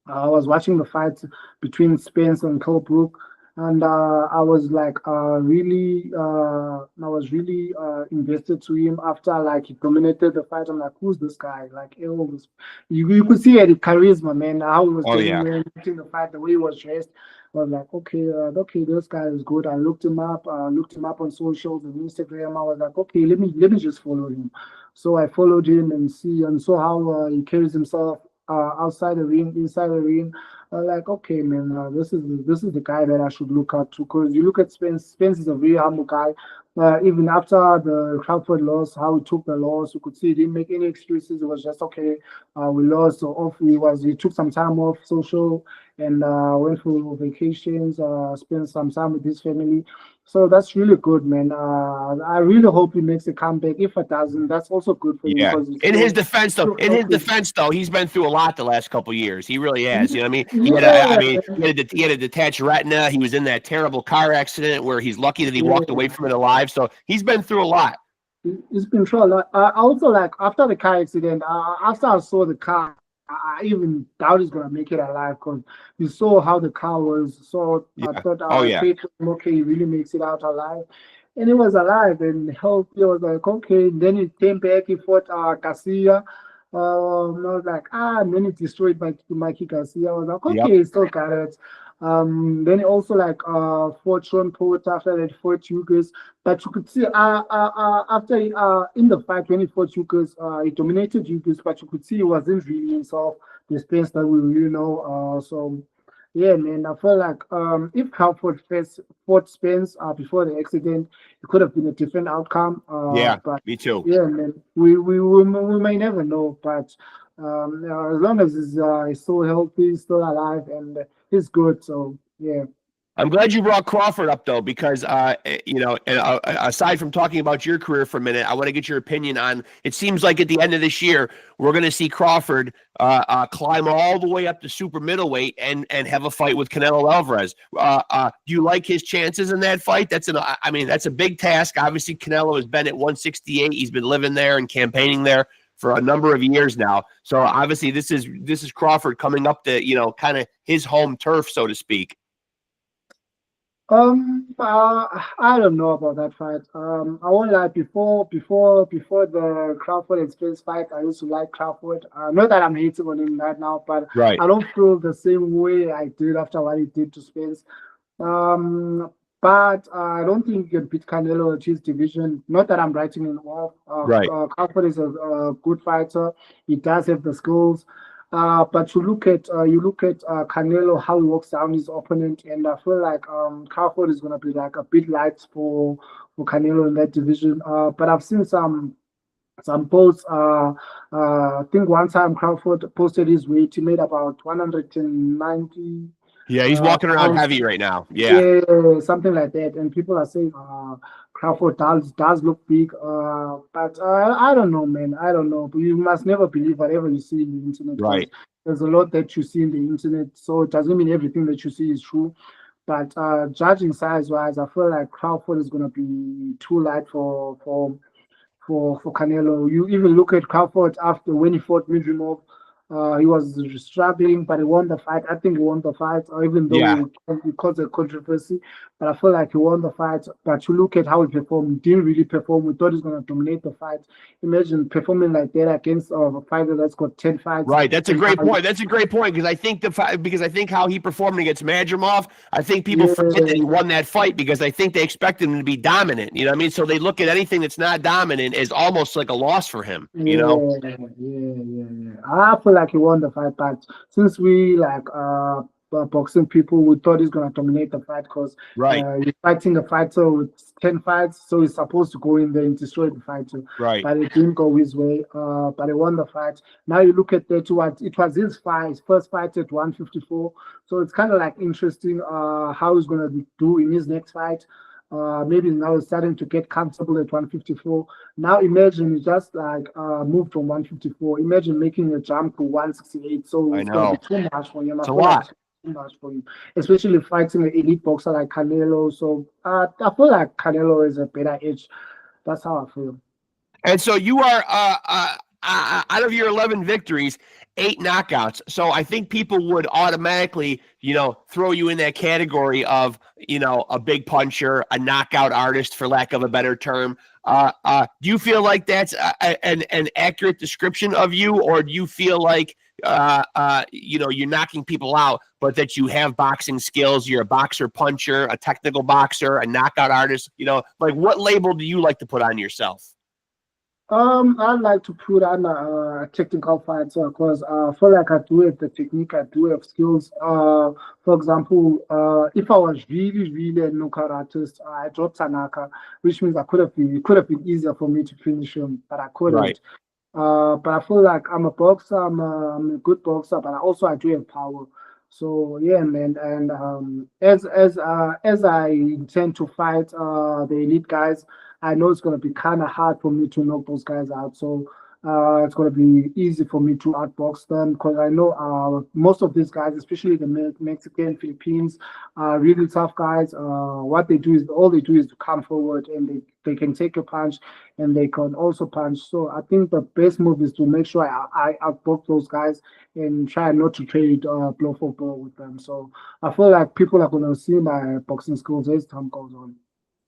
I was watching the fight between Spence and Cole Brook, and I was like I was really invested to him after like he dominated the fight. I'm like, who's this guy? Like, you could see the charisma, man. How he was Oh getting yeah. in, the fight, the way he was dressed. I was like, okay, okay, this guy is good. I looked him up on socials and Instagram. I was like, okay, let me just follow him. So I followed him and saw how he carries himself outside the ring, inside the ring. Like, okay, man, this is the guy that I should look up to. Because you look at Spence. Spence is a very humble guy. Even after the Crawford loss, how he took the loss, you could see he didn't make any excuses. It was just okay. We lost, so off he was. He took some time off social and went for vacations. Spent some time with his family. So that's really good, man. I really hope he makes a comeback. If it doesn't, that's also good for him Yeah. because he's In his defense, though, still healthy. he's been through a lot the last couple of years. He really has. You know what I mean? Yeah, He had a detached retina. He was in that terrible car accident where he's lucky that he walked away yeah. from it alive. So he's been through a lot. It's been true a lot. I also like after the car accident, after I saw the car, I even doubt he's gonna make it alive because you saw how the car was. So I Yeah. thought Oh I yeah. prayed to him, okay, he really makes it out alive. And he was alive and healthy. I was like, okay. Then he came back, he fought Garcia. I was like, and then he destroyed Mikey Garcia. I was like, Yep. okay, he still got it. Then he also like fought Sean Porter after that fought Hughes. But you could see after in the fight when he fought Hughes, he dominated Hughes, but you could see he wasn't really himself, the space that we really know. So yeah, man, I feel like if Crawford first fought Spence before the accident, it could have been a different outcome. Yeah. But Me too. yeah, man, we may never know. But as long as he's still healthy, still alive, and he's good. So yeah. I'm glad you brought Crawford up though, because aside from talking about your career for a minute, I want to get your opinion on. It seems like at the end of this year, we're going to see Crawford climb all the way up to super middleweight and have a fight with Canelo Alvarez. Do you like his chances in that fight? That's a big task. Obviously, Canelo has been at 168. He's been living there and campaigning there for a number of years now. So obviously, this is Crawford coming up to kind of his home turf, so to speak. I don't know about that fight. I won't lie. Before the Crawford Express fight, I used to like Crawford. Not that I'm hating on him right now, but Right. I don't feel the same way I did after what he did to Spence. Um, but I don't think he can beat Canelo at his division. Not that I'm writing him off. Right. Crawford is a good fighter. He does have the skills. But you look at Canelo, how he walks down his opponent, and I feel like Crawford is gonna be like a bit light for Canelo in that division. But I've seen some. some posts. I think one time Crawford posted his weight. He made about 190 Yeah, he's walking around pounds. heavy right now. Yeah. Yeah, something like that. And people are saying Crawford does look big. But I don't know, man. I don't know. But you must never believe whatever you see in the internet, because Right. there's a lot that you see in the internet. So it doesn't mean everything that you see is true. But judging size wise, I feel like Crawford is gonna be too light for Canelo. You even look at Crawford after when he fought Midrimov, he was struggling, but he won the fight. I think he won the fight, even Yeah. though it caused a controversy. But I feel like he won the fight. But you look at how he performed, he didn't really perform. We thought he's going to dominate the fight. Imagine performing like that against a fighter that's got 10 fights. Right. That's a And great point. That's a great point because I think how he performed against Madrimov, I think people forget that he won that fight because I think they expect him to be dominant. You know what I mean? So they look at anything that's not dominant as almost like a loss for him. You know? Yeah. I feel like he won the fight, but since we like boxing people, we thought he's gonna dominate the fight because Right. he's fighting a fighter with 10 fights, so he's supposed to go in there and destroy the fighter. Right. But it didn't go his way. But he won the fight. Now you look at that, what it was his fight, his first fight at 154. So it's kind of like interesting how he's gonna do in his next fight. Maybe now he's starting to get comfortable at 154. Now imagine you just like moved from 154. Imagine making a jump to 168. So I it's gonna know. be too much for him. I It's a feel like lot. it's too much for him, especially fighting an elite boxer like Canelo. So I feel like Canelo is a better edge. That's how I feel. And so you are out of your 11 victories, 8 knockouts. So I think people would automatically, throw you in that category of, a big puncher, a knockout artist, for lack of a better term. Do you feel like that's an accurate description of you, or do you feel like you're knocking people out, but that you have boxing skills? You're a boxer, puncher, a technical boxer, a knockout artist. Like what label do you like to put on yourself? I'd like to put on a technical fighter because I feel like I do have the technique, I do have skills. For example, if I was really a knockout artist, I dropped Tanaka, which means it could have been easier for me to finish him, but I couldn't. Right. But I feel like I'm a boxer, I'm a good boxer, but I do have power. So yeah, man. And as I intend to fight the elite guys, I know it's gonna be kind of hard for me to knock those guys out. So it's gonna be easy for me to outbox them because I know most of these guys, especially the Mexican, Philippines, are really tough guys. What they do is all they do is to come forward and they can take a punch and they can also punch. So I think the best move is to make sure I outbox those guys and try not to trade blow for blow with them. So I feel like people are gonna see my boxing skills as time goes on.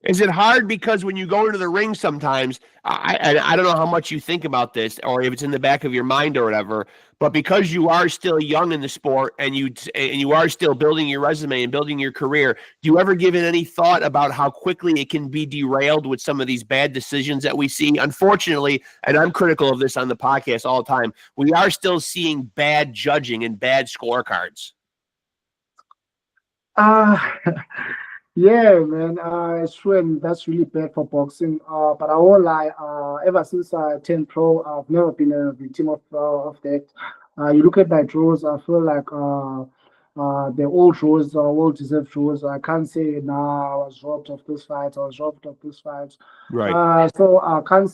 Is it hard because when you go into the ring sometimes, I don't know how much you think about this or if it's in the back of your mind or whatever, but because you are still young in the sport and you are still building your resume and building your career, do you ever give it any thought about how quickly it can be derailed with some of these bad decisions that we see? Unfortunately, and I'm critical of this on the podcast all the time, we are still seeing bad judging and bad scorecards. Yeah, man, it's true, and that's really bad for boxing. But I won't lie. Ever since I turned pro, I've never been a victim of that. You look at my draws, I feel like they're all draws, well-deserved draws. I can't say, nah, I was robbed of this fight, I was robbed of this fight. Right. So I can't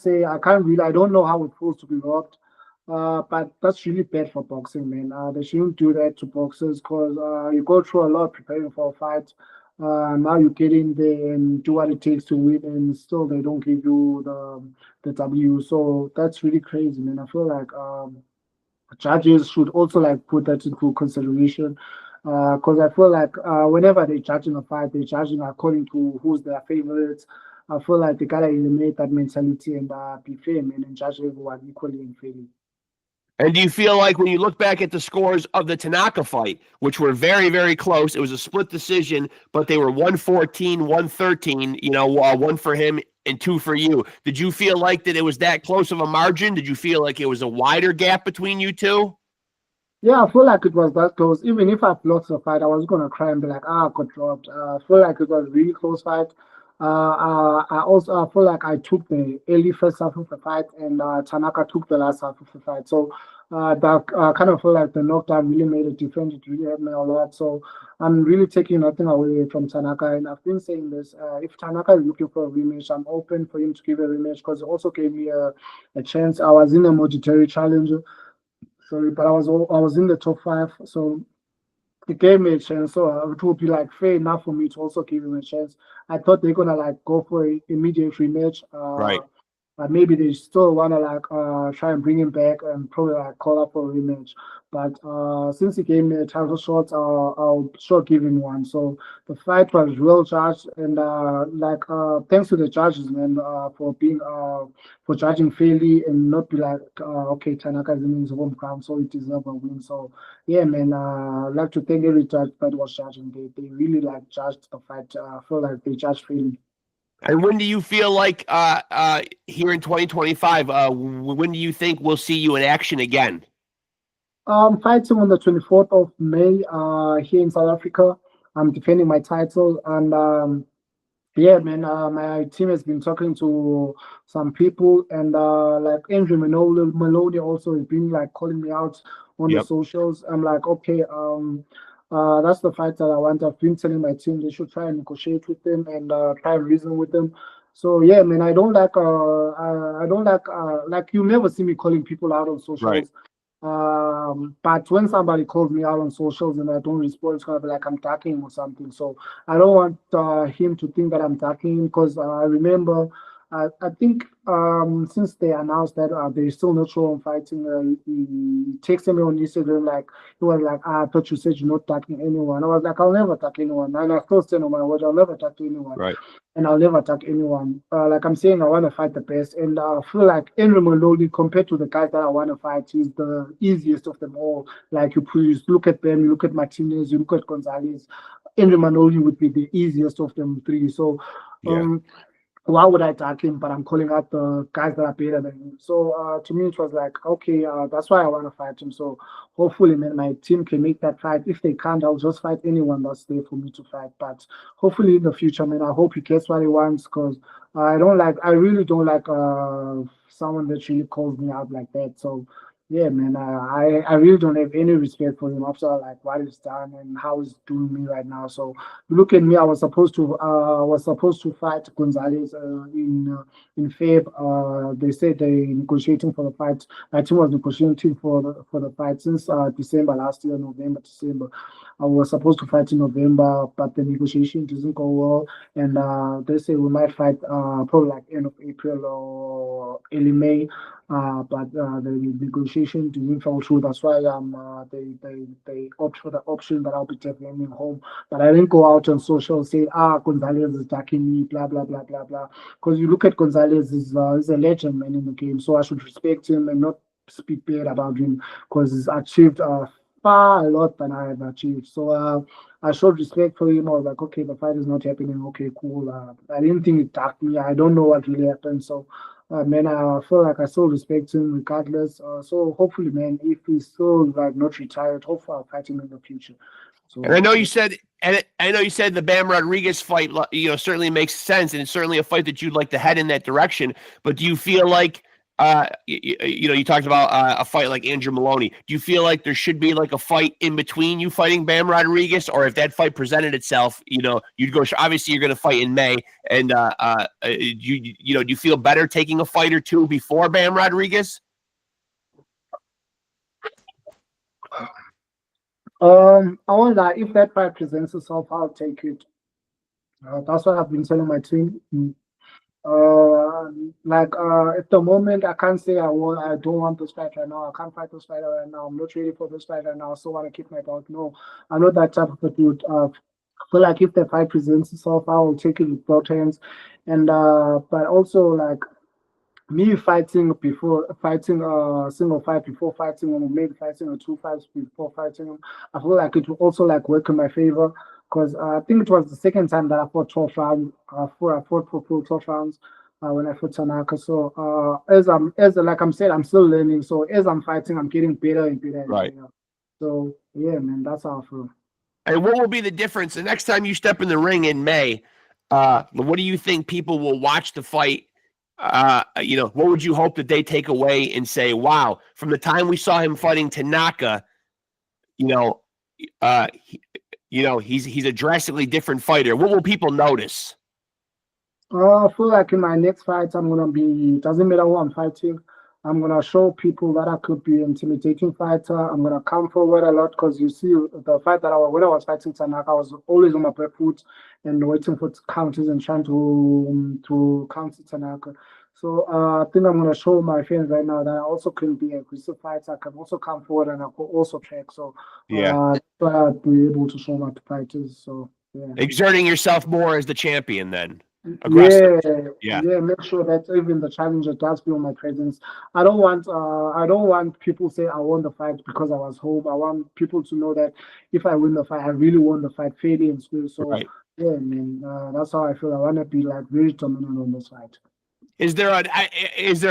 really, I don't know how it feels to be robbed. But that's really bad for boxing, man. They shouldn't do that to boxers because you go through a lot preparing for a fight. Now you get in there and do what it takes to win, and still they don't give you the W. So that's really crazy, man. I feel like judges should also like put that into consideration, because I feel like whenever they're judging a fight, they're judging according to who's their favorites. I feel like they gotta eliminate that mentality and be fair, man, and judge everyone equally and fairly. And do you feel like when you look back at the scores of the Tanaka fight, which were very, very close, it was a split decision, but they were 114, 113, one for him and 2 for you. Did you feel like that it was that close of a margin? Did you feel like it was a wider gap between you two? Yeah, I feel like it was that close. Even if I lost the fight, I was gonna cry and be like, I got dropped. I feel like it was a really close fight. I feel like I took the early first half of the fight, and Tanaka took the last half of the fight. So that kind of feel like the knockdown really made a difference. It really helped me a lot. So I'm really taking nothing away from Tanaka, and I've been saying this. If Tanaka is looking for a rematch, I'm open for him to give a rematch because it also gave me a chance. I was in a Moditeri challenger, sorry, but I was in the top 5, so it gave me a chance. So it would be like fair enough for me to also give him a chance. I thought they're gonna like go for a immediate rematch. Right. But maybe they still wanna like try and bring him back and probably like call up for a rematch. But since he gave me a title shot, I'll sure give him one. So the fight was well judged, and thanks to the judges, man, for being for judging fairly and not be like okay, Tanaka is in his home ground, so he deserves a win. So yeah, man, I'd like to thank every judge that was judging. They really like judged the fight. I feel like they judged fairly. And when do you feel like here in 2025, when do you think we'll see you in action again? Fighting on the 24th of May here in South Africa. I'm defending my title, and yeah, man, my team has been talking to some people, and like Andrew Maloney also has been like calling me out on the Yep. socials. I'm like, okay, that's the fight that I want. I've been telling my team they should try and negotiate with them and try and reason with them. So yeah, man, I don't like you never see me calling people out on socials. Right. But when somebody calls me out on socials and I don't respond, it's gonna be like I'm attacking him or something. So I don't want him to think that I'm attacking him because I remember, I think since they announced that they're still not sure on fighting, he texted me on Instagram like he was like, I thought you said you're not attacking anyone. I was like, I'll never attack anyone, and I still stand on my word. I'll never attack anyone. Right. And I'll never attack anyone. Like I'm saying, I want to fight the best, and I feel like Henry Maloney, compared to the guys that I want to fight, he's the easiest of them all. Like you look at them, you look at Martinez, you look at Gonzalez. Henry Maloney would be the easiest of them three. So, Yeah. why would I attack him? But I'm calling out the guys that are better than him. So to me, it was like, okay, that's why I want to fight him. So hopefully, man, my team can make that fight. If they can't, I'll just fight anyone that's there for me to fight. But hopefully in the future, man, I hope he gets what he wants because I really don't like someone that really calls me out like that. So yeah, man, I really don't have any respect for him after like what he's done and how he's doing me right now. So look at me. I was supposed to fight Gonzalez in Feb. They said they negotiating for the fight. My team was negotiating for the fight since December last year, November, December. I was supposed to fight in November, but the negotiation didn't go well, and they say we might fight probably like end of April or early May. But the negotiation didn't fall through. That's why they opt for the option that I'll be defending home. But I didn't go out on social say, Gonzalez is attacking me, blah, blah, blah, blah, blah. Because you look at Gonzalez, he's a legend, man, in the game. So I should respect him and not speak bad about him because he's achieved far a lot than I have achieved. So I showed respect for him. I was like, okay, the fight is not happening. Okay, cool. I didn't think it attacked me. I don't know what really happened. So man, I feel like I still respect him regardless. So hopefully, man, if he's still like not retired, hopefully I'll fight him in the future. So And I know you said, the Bam Rodriguez fight, certainly makes sense, and it's certainly a fight that you'd like to head in that direction. But do you feel like, you talked about a fight like Andrew Maloney? Do you feel like there should be like a fight in between you fighting Bam Rodriguez, or if that fight presented itself, you'd go? Obviously, you're going to fight in May, and do you feel better taking a fight or two before Bam Rodriguez? I won't lie, if that fight presents itself, I'll take it. That's what I've been telling my team. At the moment, I can't say I don't want this fight right now. I can't fight this fight right now. I'm not ready for this fight right now. I still want to keep my belt. No, I'm not that type of a dude. I feel like if the fight presents itself, I will take it with both hands. And but also like me fighting a single fight before fighting him, or maybe fighting or two fights before fighting him, I feel like it will also like work in my favor because I think it was the second time that I fought 12 rounds. I fought for full 12 rounds when I fought Tanaka. So like I'm saying, I'm still learning. So as I'm fighting, I'm getting better and better and Right. better. So yeah, man, that's how I feel. And what will be the difference the next time you step in the ring in May? What do you think people will watch the fight? What would you hope that they take away and say, wow, from the time we saw him fighting Tanaka, he's a drastically different fighter. What will people notice? I feel like in my next fight, I'm gonna be. Doesn't matter who I'm fighting. I'm gonna show people that I could be an intimidating fighter. I'm gonna come forward a lot because you see the fight that when I was fighting Tanaka, I was always on my back foot and waiting for counters and trying to counter Tanaka. So I think I'm gonna show my fans right now that I also can be a aggressive fighter. I can also come forward and I can also track. So but I'll be able to show my fighters. So yeah. Exerting yourself more as the champion, then. Aggressive. Yeah. Make sure that even the challenger does feel my presence. I don't want people to say I won the fight because I was home. I want people to know that if I win the fight, I really won the fight fairly and smooth. So yeah, man, that's how I feel. I want to be like very dominant on this fight. Is there an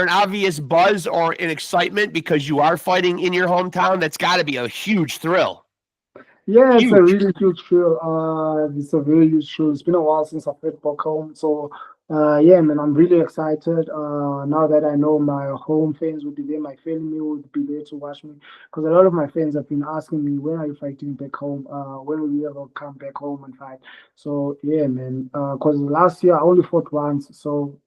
obvious buzz or an excitement because you are fighting in your hometown? That's got to be a huge thrill. Yeah, it's a really huge thrill. It's a very huge thrill. It's been a while since I've played back home. So, yeah, man, I'm really excited. Now that I know my home fans will be there, my family will be there to watch me. Because a lot of my fans have been asking me, when are you fighting back home? When will you ever come back home and fight? So, yeah, man. Because last year I only fought once. So,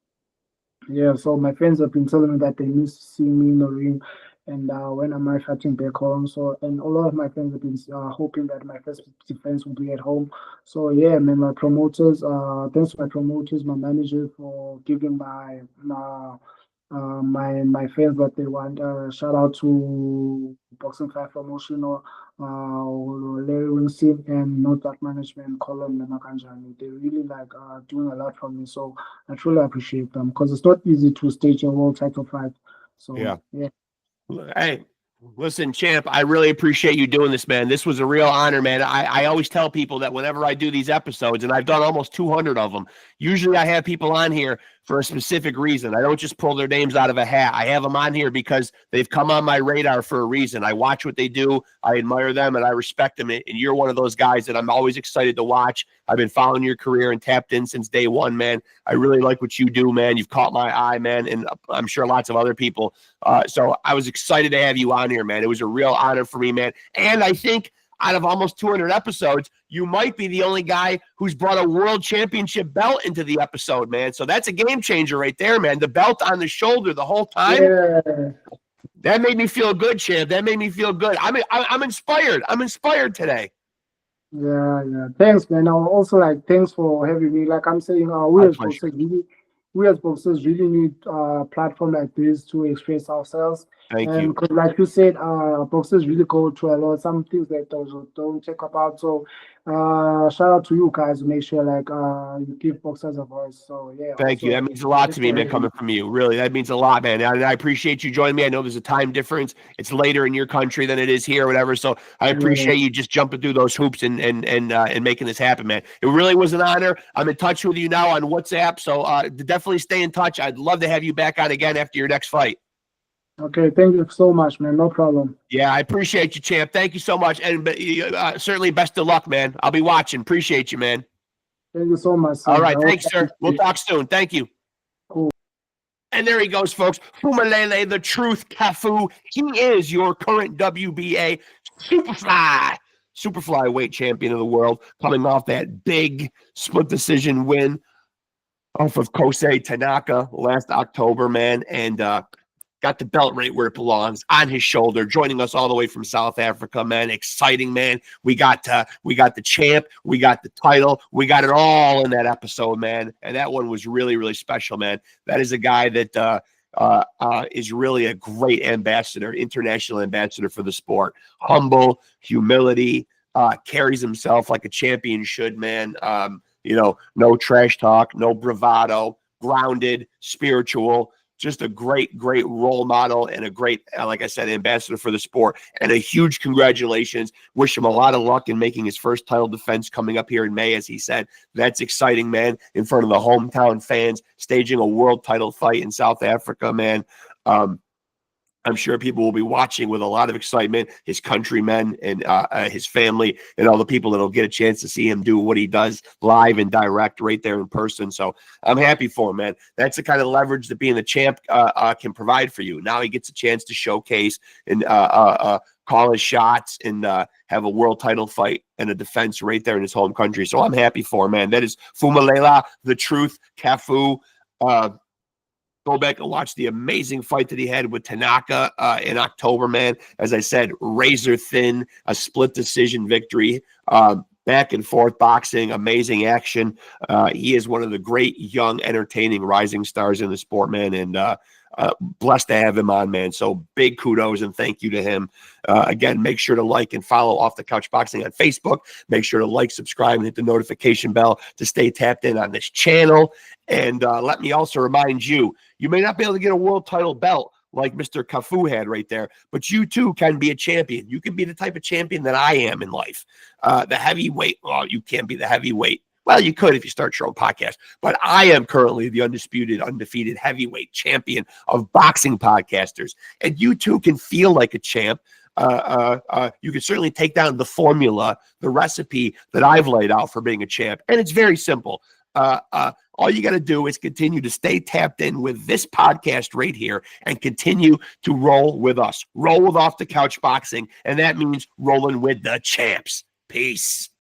yeah, so my friends have been telling me that they miss seeing me in the ring and when am I fighting back home. So, and a lot of my friends have been hoping that my first defense will be at home. So, yeah, man, my promoters, thanks to my promoters, my manager for giving my fans what they want. Shout out to Boxing 5 Promotional, Larry Winston, and North Dark Management, Colin and Makanjani. They really like doing a lot for me. So I truly appreciate them because it's not easy to stage a world title fight. So yeah. Hey, listen, champ, I really appreciate you doing this, man. This was a real honor, man. I always tell people that whenever I do these episodes, and I've done almost 200 of them, usually I have people on here for a specific reason. I don't just pull their names out of a hat. I have them on here because they've come on my radar for a reason. I watch what they do. I admire them, and I respect them. And you're one of those guys that I'm always excited to watch. I've been following your career and tapped in since day one, man. I really like what you do, man. You've caught my eye, man, and I'm sure lots of other people. So I was excited to have you on here, man. It was a real honor for me, man. And I think out of almost 200 episodes, you might be the only guy who's brought a world championship belt into the episode, man. So that's a game changer right there, man. The belt on the shoulder the whole time. Yeah. That made me feel good, champ. That made me feel good. I'm inspired. I'm inspired today. Yeah. Thanks, man. Thanks for having me. Like I'm saying, we as boxers really need a platform like this to express ourselves. Thank you. Because, like you said, boxers really go through a lot. Some things that don't check about. So, shout out to you guys to make sure you give boxers a voice. So yeah. Thank you. That means a lot to me, man, coming from you. Really, that means a lot, man. And I appreciate you joining me. I know there's a time difference. It's later in your country than it is here, or whatever. So I appreciate you just jumping through those hoops and making this happen, man. It really was an honor. I'm in touch with you now on WhatsApp, so definitely stay in touch. I'd love to have you back on again after your next fight. Okay, thank you so much, man. No problem. Yeah, I appreciate you, champ. Thank you so much, and certainly best of luck, man. I'll be watching. Appreciate you, man. Thank you so much. All right, thanks, sir. We'll talk soon. Thank you. Cool. And there he goes, folks. PHUMELELA, the truth, CAFU. He is your current WBA super flyweight champion of the world, coming off that big split decision win off of Kosei Tanaka last October, man, and got the belt right where it belongs, on his shoulder, joining us all the way from South Africa, man. Exciting, man. We got the champ, we got the title, we got it all in that episode, man. And that one was really, really special, man. That is a guy that is really a great ambassador, international ambassador for the sport. Humble, humility, carries himself like a champion should, man. No trash talk, no bravado, grounded, spiritual. Just a great role model and a great, like I said, ambassador for the sport. And a huge congratulations. Wish him a lot of luck in making his first title defense coming up here in May, as he said. That's exciting, man, in front of the hometown fans, staging a world title fight in South Africa, man. I'm sure people will be watching with a lot of excitement, his countrymen and his family and all the people that'll get a chance to see him do what he does live and direct right there in person. So I'm happy for him, man. That's the kind of leverage that being the champ can provide for you. Now he gets a chance to showcase and call his shots and have a world title fight and a defense right there in his home country. So I'm happy for him, man. That is PHUMELELA, The Truth, CAFU. Go back and watch the amazing fight that he had with Tanaka in October, man. As I said, razor thin, a split decision victory. Back and forth boxing, amazing action. He is one of the great, young, entertaining, rising stars in the sport, man. And blessed to have him on, man. So big kudos and thank you to him. Again, make sure to like and follow Off the Couch Boxing on Facebook. Make sure to like, subscribe, and hit the notification bell to stay tapped in on this channel. And let me also remind you, you may not be able to get a world title belt like Mr. CAFU had right there, but you too can be a champion. You can be the type of champion that I am in life. The heavyweight, well, you can't be the heavyweight. Well, you could if you start your own podcast, but I am currently the undefeated heavyweight champion of boxing podcasters. And you too can feel like a champ. You can certainly take down the formula, the recipe that I've laid out for being a champ. And it's very simple. All you got to do is continue to stay tapped in with this podcast right here and continue to roll with us. Roll with Off the Couch Boxing. And that means rolling with the champs. Peace.